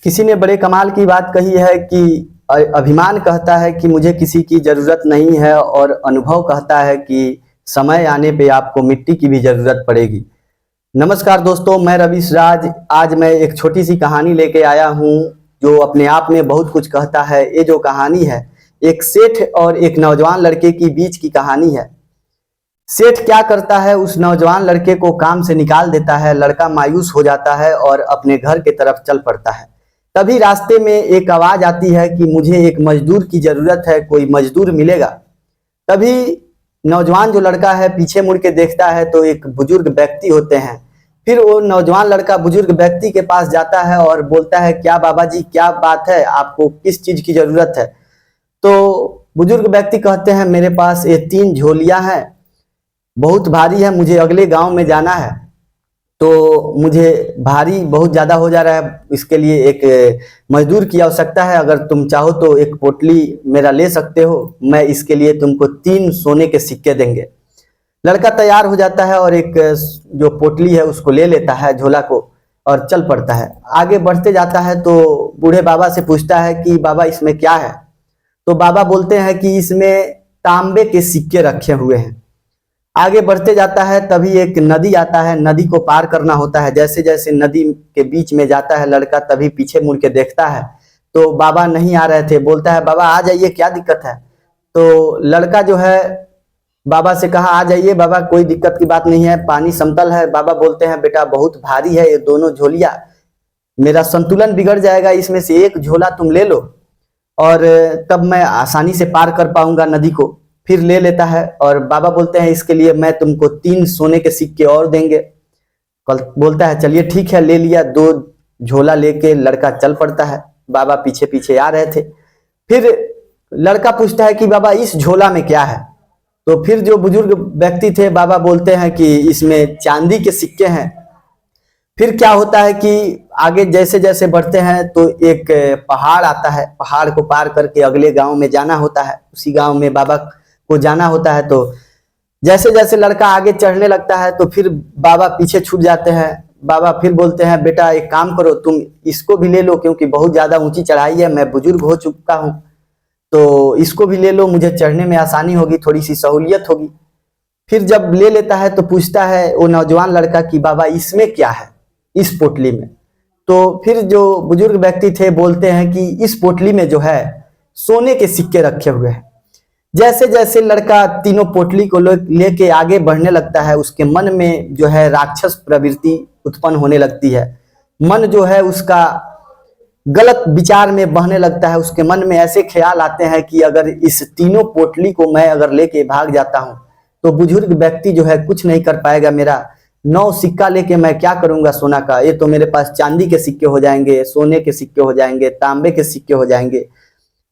किसी ने बड़े कमाल की बात कही है कि अभिमान कहता है कि मुझे किसी की ज़रूरत नहीं है, और अनुभव कहता है कि समय आने पे आपको मिट्टी की भी ज़रूरत पड़ेगी। नमस्कार दोस्तों, मैं रवि राज। आज मैं एक छोटी सी कहानी लेके आया हूँ जो अपने आप में बहुत कुछ कहता है। ये जो कहानी है, एक सेठ और एक नौजवान लड़के की बीच की कहानी है। सेठ क्या करता है, उस नौजवान लड़के को काम से निकाल देता है। लड़का मायूस हो जाता है और अपने घर के तरफ चल पड़ता है। तभी रास्ते में एक आवाज आती है कि मुझे एक मजदूर की जरूरत है, कोई मजदूर मिलेगा। तभी नौजवान जो लड़का है पीछे मुड़ के देखता है तो एक बुजुर्ग व्यक्ति होते हैं। फिर वो नौजवान लड़का बुजुर्ग व्यक्ति के पास जाता है और बोलता है, क्या बाबा जी, क्या बात है, आपको किस चीज की जरूरत है? तो बुजुर्ग व्यक्ति कहते हैं, मेरे पास ये 3 झोलियां हैं, बहुत भारी है, मुझे अगले गांव में जाना है, तो मुझे भारी बहुत ज़्यादा हो जा रहा है, इसके लिए एक मजदूर की आवश्यकता है। अगर तुम चाहो तो एक पोटली मेरा ले सकते हो, मैं इसके लिए तुमको 3 सोने के सिक्के देंगे। लड़का तैयार हो जाता है और एक जो पोटली है उसको ले लेता है, झोला को, और चल पड़ता है। आगे बढ़ते जाता है तो बूढ़े बाबा से पूछता है कि बाबा इसमें क्या है? तो बाबा बोलते हैं कि इसमें तांबे के सिक्के रखे हुए हैं। आगे बढ़ते जाता है, तभी एक नदी आता है, नदी को पार करना होता है। जैसे जैसे नदी के बीच में जाता है लड़का, तभी पीछे मुड़ के देखता है तो बाबा नहीं आ रहे थे। बोलता है, बाबा आ जाइए, क्या दिक्कत है? तो लड़का जो है बाबा से कहा, आ जाइए बाबा, कोई दिक्कत की बात नहीं है, पानी समतल है। बाबा बोलते हैं, बेटा बहुत भारी है ये दोनों झोलियां, मेरा संतुलन बिगड़ जाएगा, इसमें से एक झोला तुम ले लो और तब मैं आसानी से पार कर पाऊंगा नदी को। फिर ले लेता है और बाबा बोलते हैं, इसके लिए मैं तुमको 3 सोने के सिक्के और देंगे। बोलता है, चलिए ठीक है, ले लिया। 2 झोला लेके लड़का चल पड़ता है। बाबा पीछे पीछे आ रहे थे। फिर लड़का पूछता है कि बाबा इस झोला में क्या है? तो फिर जो बुजुर्ग व्यक्ति थे बाबा बोलते हैं कि इसमें चांदी के सिक्के हैं। फिर क्या होता है कि आगे जैसे जैसे बढ़ते हैं तो एक पहाड़ आता है, पहाड़ को पार करके अगले गांव में जाना होता है। उसी गांव में बाबा को जाना होता है। तो जैसे जैसे लड़का आगे चढ़ने लगता है तो फिर बाबा पीछे छूट जाते हैं। बाबा फिर बोलते हैं, बेटा एक काम करो, तुम इसको भी ले लो, क्योंकि बहुत ज्यादा ऊंची चढ़ाई है, मैं बुजुर्ग हो चुका हूं, तो इसको भी ले लो, मुझे चढ़ने में आसानी होगी, थोड़ी सी सहूलियत होगी। फिर जब ले लेता है तो पूछता है वो नौजवान लड़का कि बाबा इसमें क्या है, इस पोटली में? तो फिर जो बुजुर्ग व्यक्ति थे बोलते हैं कि इस पोटली में जो है सोने के सिक्के रखे हुए हैं। जैसे जैसे लड़का तीनों पोटली को लेके आगे बढ़ने लगता है, उसके मन में जो है राक्षस प्रवृत्ति उत्पन्न होने लगती है। मन जो है उसका गलत विचार में बहने लगता है। उसके मन में ऐसे ख्याल आते हैं कि अगर इस तीनों पोटली को मैं अगर लेके भाग जाता हूं तो बुजुर्ग व्यक्ति जो है कुछ नहीं कर पाएगा। मेरा 9 सिक्का लेके मैं क्या करूंगा सोना का? ये तो मेरे पास चांदी के सिक्के हो जाएंगे, सोने के सिक्के हो जाएंगे, तांबे के सिक्के हो जाएंगे।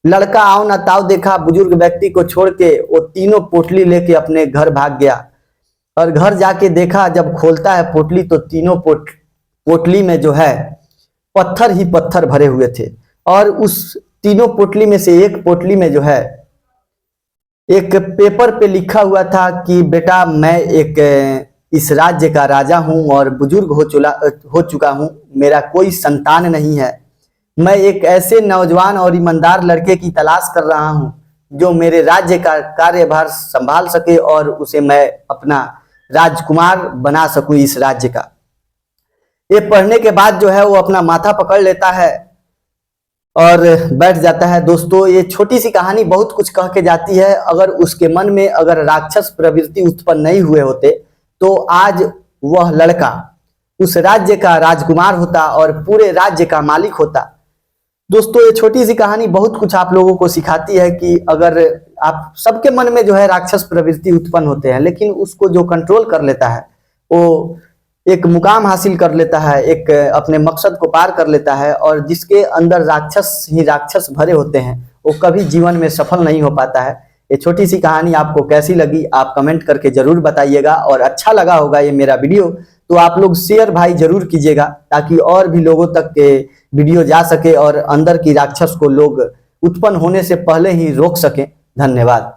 लड़का आओ ना ताव देखा, बुजुर्ग व्यक्ति को छोड़ के वो तीनों पोटली लेके अपने घर भाग गया। और घर जाके देखा, जब खोलता है पोटली तो तीनों पोटली में जो है पत्थर ही पत्थर भरे हुए थे। और उस तीनों पोटली में से एक पोटली में जो है एक पेपर पे लिखा हुआ था कि बेटा मैं एक इस राज्य का राजा हूं और बुजुर्ग हो चुका हूं, मेरा कोई संतान नहीं है। मैं एक ऐसे नौजवान और ईमानदार लड़के की तलाश कर रहा हूं जो मेरे राज्य का कार्यभार संभाल सके और उसे मैं अपना राजकुमार बना सकूं इस राज्य का। ये पढ़ने के बाद जो है वो अपना माथा पकड़ लेता है और बैठ जाता है। दोस्तों, ये छोटी सी कहानी बहुत कुछ कह के जाती है। अगर उसके मन में अगर राक्षस प्रवृत्ति उत्पन्न नहीं हुए होते तो आज वह लड़का उस राज्य का राजकुमार होता और पूरे राज्य का मालिक होता। दोस्तों, ये छोटी सी कहानी बहुत कुछ आप लोगों को सिखाती है कि अगर आप सबके मन में जो है राक्षस प्रवृत्ति उत्पन्न होते हैं, लेकिन उसको जो कंट्रोल कर लेता है वो एक मुकाम हासिल कर लेता है, एक अपने मकसद को पार कर लेता है। और जिसके अंदर राक्षस ही राक्षस भरे होते हैं वो कभी जीवन में सफल नहीं हो पाता है। ये छोटी सी कहानी आपको कैसी लगी आप कमेंट करके जरूर बताइएगा। और अच्छा लगा होगा ये मेरा वीडियो तो आप लोग शेयर भाई जरूर कीजिएगा, ताकि और भी लोगों तक के वीडियो जा सके और अंदर की राक्षस को लोग उत्पन्न होने से पहले ही रोक सकें। धन्यवाद।